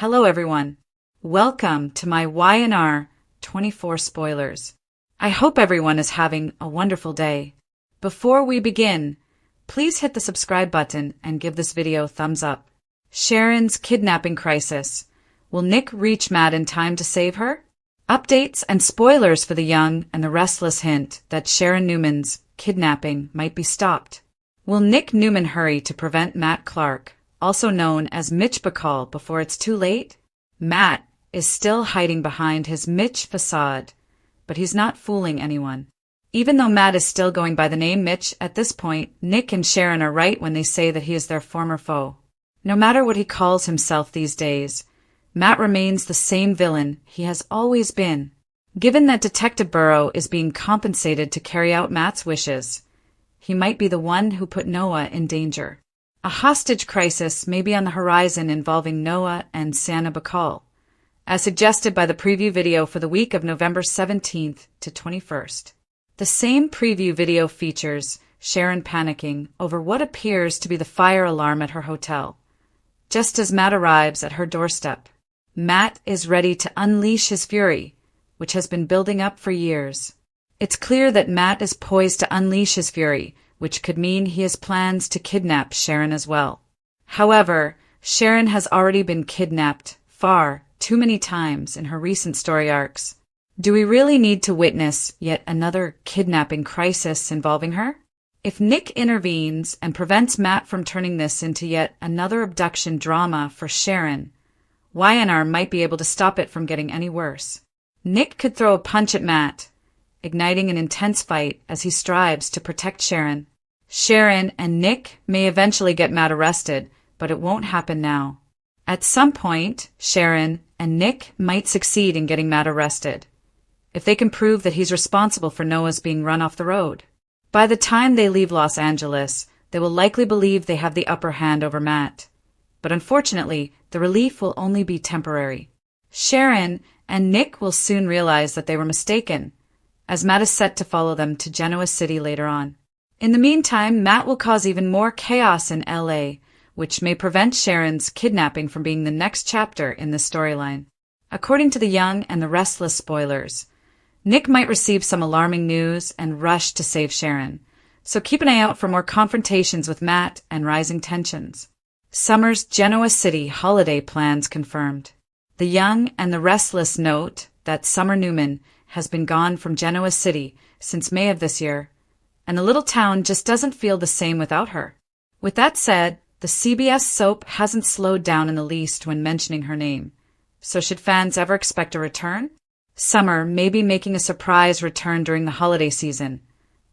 Hello everyone. Welcome to my Y&R 24 spoilers. I hope everyone is having a wonderful day. Before we begin, please hit the subscribe button and give this video a thumbs up. Sharon's kidnapping crisis. Will Nick reach Matt in time to save her? Updates and spoilers for the young and the restless hint that Sharon Newman's kidnapping might be stopped. Will Nick Newman hurry to prevent Matt Clark, also known as Mitch Bacall, before it's too late? Matt is still hiding behind his Mitch facade, but he's not fooling anyone. Even though Matt is still going by the name Mitch at this point, Nick and Sharon are right when they say that he is their former foe. No matter what he calls himself these days, Matt remains the same villain he has always been. Given that Detective Burrow is being compensated to carry out Matt's wishes, he might be the one who put Noah in danger. A hostage crisis may be on the horizon involving Noah and Sanna Bacall, as suggested by the preview video for the week of November 17th to 21st. The same preview video features Sharon panicking over what appears to be the fire alarm at her hotel, just as Matt arrives at her doorstep. Matt is ready to unleash his fury, which has been building up for years. It's clear that Matt is poised to unleash his fury, which could mean he has plans to kidnap Sharon as well. However, Sharon has already been kidnapped far too many times in her recent story arcs. Do we really need to witness yet another kidnapping crisis involving her? If Nick intervenes and prevents Matt from turning this into yet another abduction drama for Sharon, Y&R might be able to stop it from getting any worse. Nick could throw a punch at Matt, igniting an intense fight as he strives to protect Sharon. Sharon and Nick may eventually get Matt arrested, but it won't happen now. At some point, Sharon and Nick might succeed in getting Matt arrested, if they can prove that he's responsible for Noah's being run off the road. By the time they leave Los Angeles, they will likely believe they have the upper hand over Matt. But unfortunately, the relief will only be temporary. Sharon and Nick will soon realize that they were mistaken, as Matt is set to follow them to Genoa City later on. In the meantime, Matt will cause even more chaos in LA, which may prevent Sharon's kidnapping from being the next chapter in this storyline. According to the young and the restless spoilers, Nick might receive some alarming news and rush to save Sharon, so keep an eye out for more confrontations with Matt and rising tensions. Summer's Genoa City holiday plans confirmed. The young and the restless note that Summer Newman has been gone from Genoa City since May of this year, and the little town just doesn't feel the same without her. With that said, the CBS soap hasn't slowed down in the least when mentioning her name, so should fans ever expect a return? Summer may be making a surprise return during the holiday season,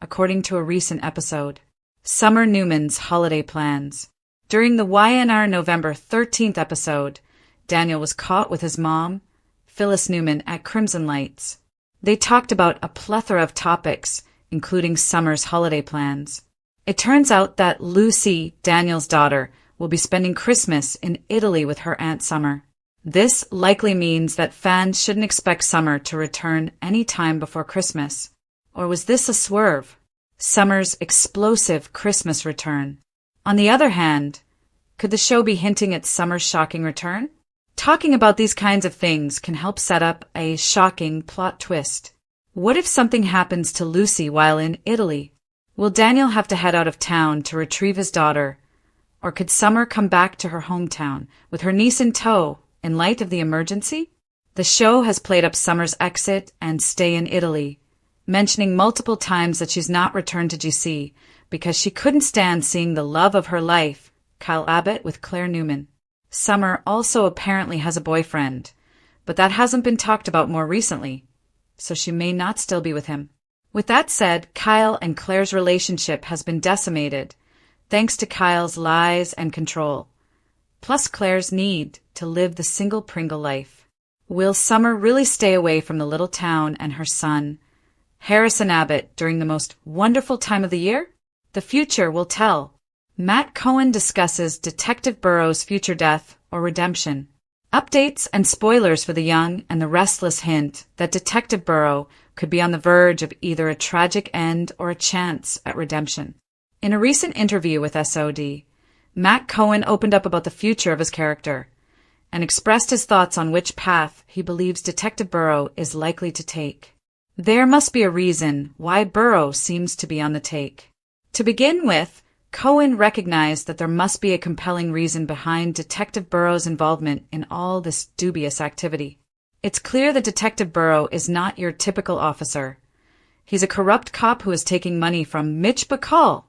according to a recent episode. Summer Newman's holiday plans. During the Y&R November 13th episode, Daniel was caught with his mom, Phyllis Newman, at Crimson Lights. They talked about a plethora of topics, including Summer's holiday plans. It turns out that Lucy, Daniel's daughter, will be spending Christmas in Italy with her Aunt Summer. This likely means that fans shouldn't expect Summer to return any time before Christmas. Or was this a swerve? Summer's explosive Christmas return. On the other hand, could the show be hinting at Summer's shocking return? Talking about these kinds of things can help set up a shocking plot twist. What if something happens to Lucy while in Italy? Will Daniel have to head out of town to retrieve his daughter? Or could Summer come back to her hometown with her niece in tow in light of the emergency? The show has played up Summer's exit and stay in Italy, mentioning multiple times that she's not returned to GC because she couldn't stand seeing the love of her life, Kyle Abbott, with Claire Newman. Summer also apparently has a boyfriend, but that hasn't been talked about more recently, so she may not still be with him. With that said, Kyle and Claire's relationship has been decimated, thanks to Kyle's lies and control, plus Claire's need to live the single Pringle life. Will Summer really stay away from the little town and her son, Harrison Abbott, during the most wonderful time of the year? The future will tell. Matt Cohen discusses Detective Burrow's future death or redemption. Updates and spoilers for the young and the restless hint that Detective Burrow could be on the verge of either a tragic end or a chance at redemption. In a recent interview with SOD, Matt Cohen opened up about the future of his character, and expressed his thoughts on which path he believes Detective Burrow is likely to take. There must be a reason why Burrow seems to be on the take. To begin with, Cohen recognized that there must be a compelling reason behind Detective Burrow's involvement in all this dubious activity. It's clear that Detective Burrow is not your typical officer. He's a corrupt cop who is taking money from Mitch Bacall,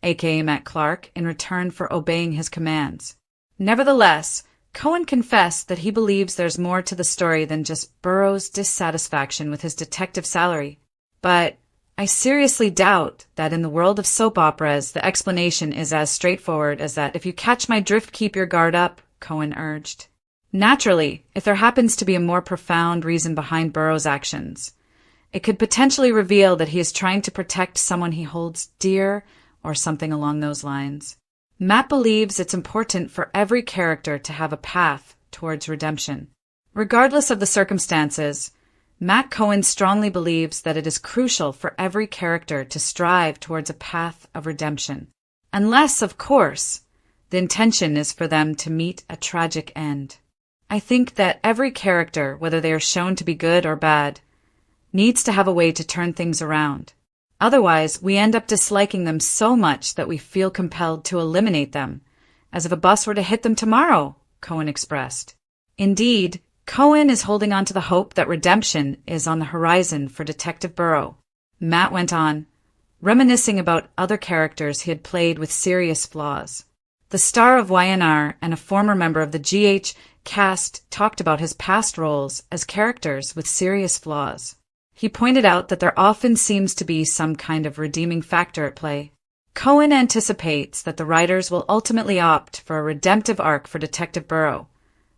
aka Matt Clark, in return for obeying his commands. Nevertheless, Cohen confessed that he believes there's more to the story than just Burrow's dissatisfaction with his detective salary. But I seriously doubt that in the world of soap operas the explanation is as straightforward as that. If you catch my drift, keep your guard up, Cohen urged. Naturally, if there happens to be a more profound reason behind Burrow's actions, it could potentially reveal that he is trying to protect someone he holds dear or something along those lines. Matt believes it's important for every character to have a path towards redemption. Regardless of the circumstances, Matt Cohen strongly believes that it is crucial for every character to strive towards a path of redemption. Unless, of course, the intention is for them to meet a tragic end. I think that every character, whether they are shown to be good or bad, needs to have a way to turn things around. Otherwise, we end up disliking them so much that we feel compelled to eliminate them, as if a bus were to hit them tomorrow, Cohen expressed. Indeed, Cohen is holding on to the hope that redemption is on the horizon for Detective Burrow. Matt went on, reminiscing about other characters he had played with serious flaws. The star of YNR and a former member of the GH cast talked about his past roles as characters with serious flaws. He pointed out that there often seems to be some kind of redeeming factor at play. Cohen anticipates that the writers will ultimately opt for a redemptive arc for Detective Burrow,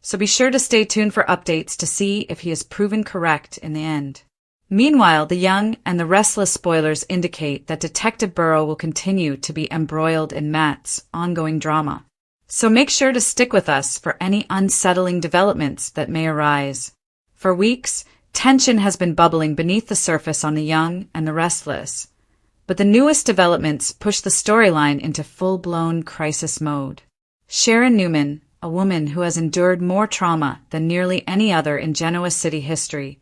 so be sure to stay tuned for updates to see if he is proven correct in the end. Meanwhile, the young and the restless spoilers indicate that Detective Burrow will continue to be embroiled in Matt's ongoing drama. So make sure to stick with us for any unsettling developments that may arise. For weeks, tension has been bubbling beneath the surface on the young and the restless, but the newest developments push the storyline into full-blown crisis mode. Sharon Newman, a woman who has endured more trauma than nearly any other in Genoa City history,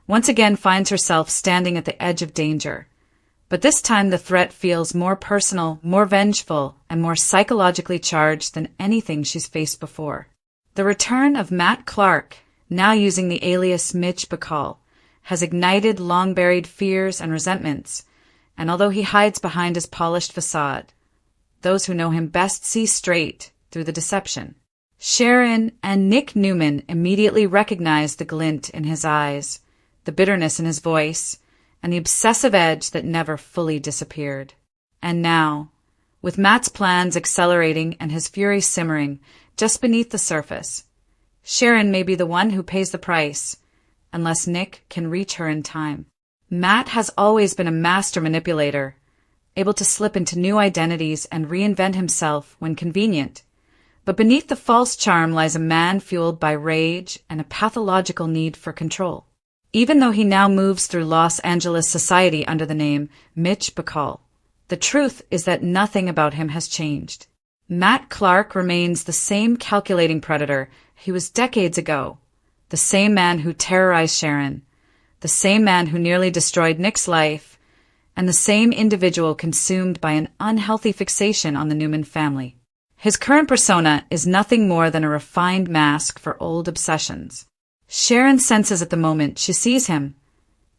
once again finds herself standing at the edge of danger. But this time the threat feels more personal, more vengeful, and more psychologically charged than anything she's faced before. The return of Matt Clark, now using the alias Mitch Bacall, has ignited long-buried fears and resentments, and although he hides behind his polished facade, those who know him best see straight through the deception. Sharon and Nick Newman immediately recognize the glint in his eyes, the bitterness in his voice, and the obsessive edge that never fully disappeared. And now, with Matt's plans accelerating and his fury simmering just beneath the surface, Sharon may be the one who pays the price, unless Nick can reach her in time. Matt has always been a master manipulator, able to slip into new identities and reinvent himself when convenient. But beneath the false charm lies a man fueled by rage and a pathological need for control. Even though he now moves through Los Angeles society under the name Mitch Bacall, the truth is that nothing about him has changed. Matt Clark remains the same calculating predator he was decades ago, the same man who terrorized Sharon, the same man who nearly destroyed Nick's life, and the same individual consumed by an unhealthy fixation on the Newman family. His current persona is nothing more than a refined mask for old obsessions. Sharon senses at the moment she sees him.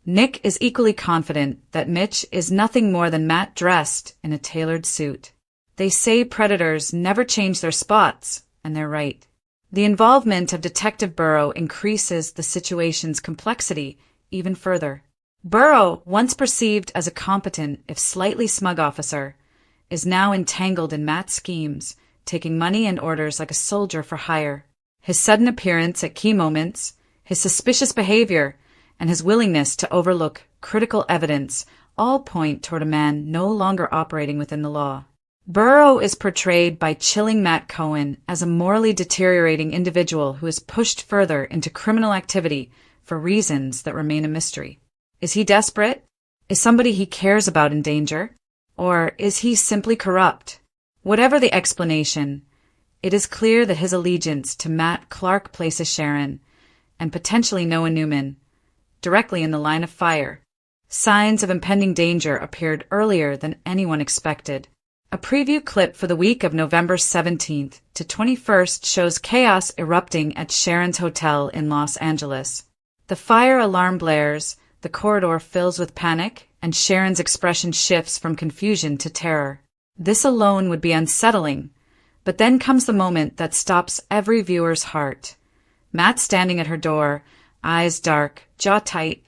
Nick is equally confident that Mitch is nothing more than Matt dressed in a tailored suit. They say predators never change their spots, and they're right. The involvement of Detective Burrow increases the situation's complexity even further. Burrow, once perceived as a competent, if slightly smug officer, is now entangled in Matt's schemes, taking money and orders like a soldier for hire. His sudden appearance at key moments, his suspicious behavior, and his willingness to overlook critical evidence all point toward a man no longer operating within the law. Burrow is portrayed by chilling Matt Cohen as a morally deteriorating individual who is pushed further into criminal activity for reasons that remain a mystery. Is he desperate? Is somebody he cares about in danger? Or is he simply corrupt? Whatever the explanation, It is clear that his allegiance to Matt Clark places Sharon, and potentially Noah Newman, directly in the line of fire. Signs of impending danger appeared earlier than anyone expected. A preview clip for the week of November 17th to 21st shows chaos erupting at Sharon's hotel in Los Angeles. The fire alarm blares, the corridor fills with panic, and Sharon's expression shifts from confusion to terror. This alone would be unsettling, but then comes the moment that stops every viewer's heart. Matt standing at her door, eyes dark, jaw tight,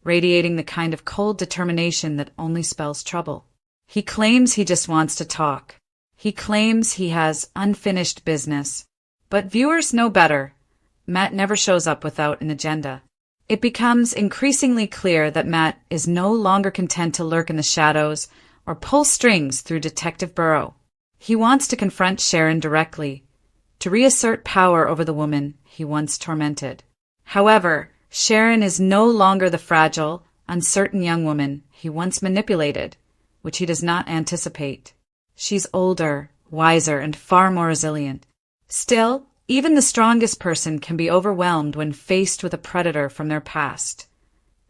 radiating the kind of cold determination that only spells trouble. He claims he just wants to talk. He claims he has unfinished business. But viewers know better. Matt never shows up without an agenda. It becomes increasingly clear that Matt is no longer content to lurk in the shadows or pull strings through Detective Burrow. He wants to confront Sharon directly, to reassert power over the woman he once tormented. However, Sharon is no longer the fragile, uncertain young woman he once manipulated, which he does not anticipate. She's older, wiser, and far more resilient. Still, even the strongest person can be overwhelmed when faced with a predator from their past,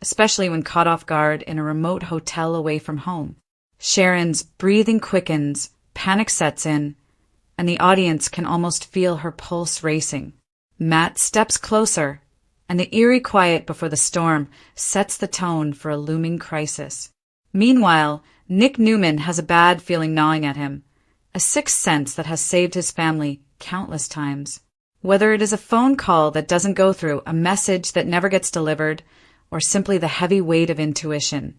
especially when caught off guard in a remote hotel away from home. Sharon's breathing quickens, panic sets in, and the audience can almost feel her pulse racing. Matt steps closer, and the eerie quiet before the storm sets the tone for a looming crisis. Meanwhile, Nick Newman has a bad feeling gnawing at him, a sixth sense that has saved his family countless times. Whether it is a phone call that doesn't go through, a message that never gets delivered, or simply the heavy weight of intuition,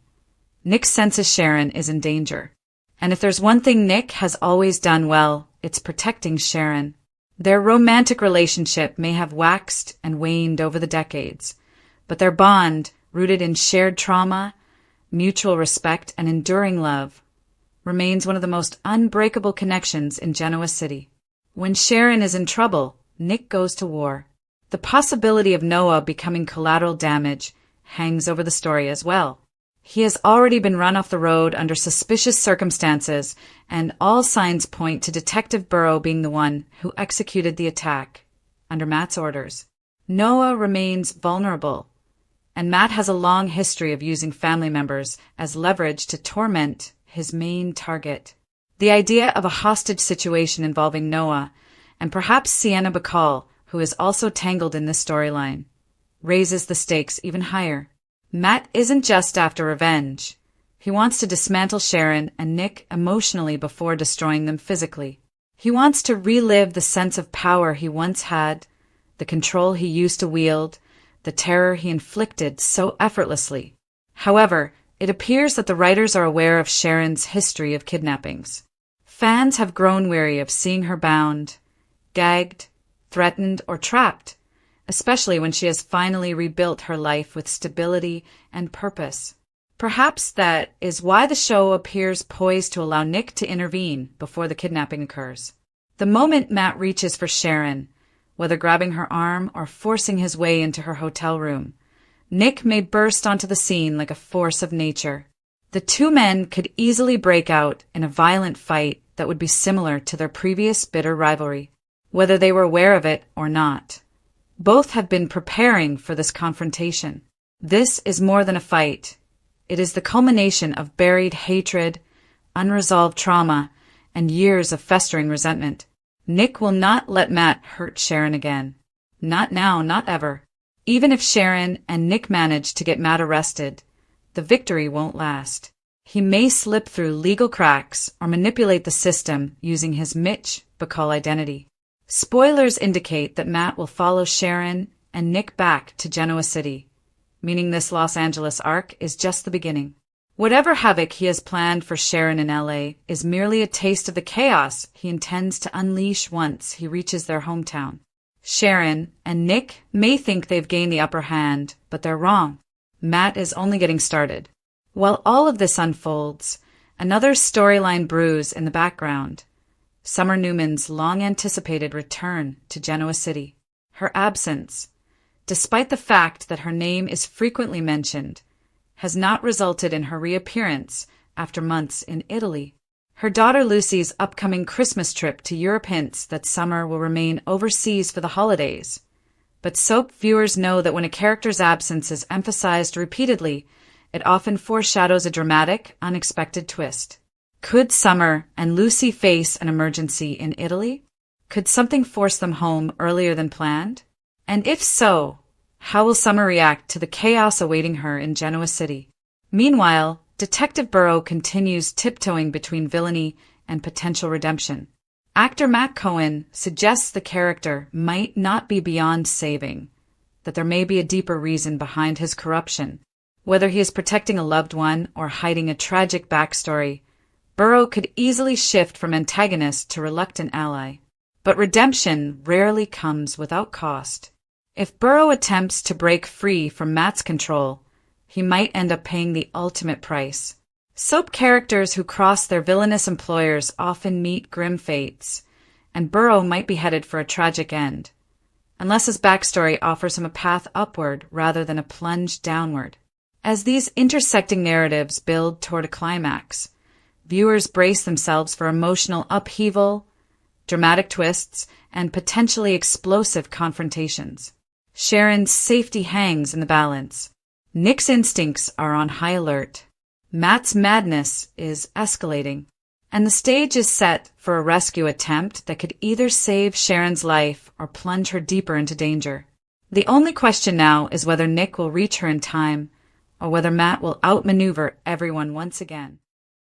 Nick senses Sharon is in danger. And if there's one thing Nick has always done well, it's protecting Sharon. Their romantic relationship may have waxed and waned over the decades, but their bond, rooted in shared trauma, mutual respect, and enduring love, remains one of the most unbreakable connections in Genoa City. When Sharon is in trouble, Nick goes to war. The possibility of Noah becoming collateral damage hangs over the story as well. He has already been run off the road under suspicious circumstances, and all signs point to Detective Burrow being the one who executed the attack, under Matt's orders. Noah remains vulnerable, and Matt has a long history of using family members as leverage to torment his main target. The idea of a hostage situation involving Noah, and perhaps Sienna Bacall, who is also tangled in this storyline, raises the stakes even higher. Matt isn't just after revenge. He wants to dismantle Sharon and Nick emotionally before destroying them physically. He wants to relive the sense of power he once had, the control he used to wield, the terror he inflicted so effortlessly. However, it appears that the writers are aware of Sharon's history of kidnappings. Fans have grown weary of seeing her bound, gagged, threatened, or trapped, especially when she has finally rebuilt her life with stability and purpose. Perhaps that is why the show appears poised to allow Nick to intervene before the kidnapping occurs. The moment Matt reaches for Sharon, whether grabbing her arm or forcing his way into her hotel room, Nick may burst onto the scene like a force of nature. The two men could easily break out in a violent fight that would be similar to their previous bitter rivalry, whether they were aware of it or not. Both have been preparing for this confrontation. This is more than a fight. It is the culmination of buried hatred, unresolved trauma, and years of festering resentment. Nick will not let Matt hurt Sharon again. Not now, not ever. Even if Sharon and Nick manage to get Matt arrested, the victory won't last. He may slip through legal cracks or manipulate the system using his Mitch Bacall identity. Spoilers indicate that Matt will follow Sharon and Nick back to Genoa City, meaning this Los Angeles arc is just the beginning. Whatever havoc he has planned for Sharon in LA is merely a taste of the chaos he intends to unleash once he reaches their hometown. Sharon and Nick may think they've gained the upper hand, but they're wrong. Matt is only getting started. While all of this unfolds, another storyline brews in the background. Summer Newman's long-anticipated return to Genoa City. Her absence, despite the fact that her name is frequently mentioned, has not resulted in her reappearance after months in Italy. Her daughter Lucy's upcoming Christmas trip to Europe hints that Summer will remain overseas for the holidays. But soap viewers know that when a character's absence is emphasized repeatedly, it often foreshadows a dramatic, unexpected twist. Could Summer and Lucy face an emergency in Italy? Could something force them home earlier than planned? And if so, how will Summer react to the chaos awaiting her in Genoa City? Meanwhile, Detective Burrow continues tiptoeing between villainy and potential redemption. Actor Matt Cohen suggests the character might not be beyond saving, that there may be a deeper reason behind his corruption. Whether he is protecting a loved one or hiding a tragic backstory, Burrow could easily shift from antagonist to reluctant ally. But redemption rarely comes without cost. If Burrow attempts to break free from Matt's control, he might end up paying the ultimate price. Soap characters who cross their villainous employers often meet grim fates, and Burrow might be headed for a tragic end, unless his backstory offers him a path upward rather than a plunge downward. As these intersecting narratives build toward a climax, viewers brace themselves for emotional upheaval, dramatic twists, and potentially explosive confrontations. Sharon's safety hangs in the balance. Nick's instincts are on high alert. Matt's madness is escalating. And the stage is set for a rescue attempt that could either save Sharon's life or plunge her deeper into danger. The only question now is whether Nick will reach her in time, or whether Matt will outmaneuver everyone once again.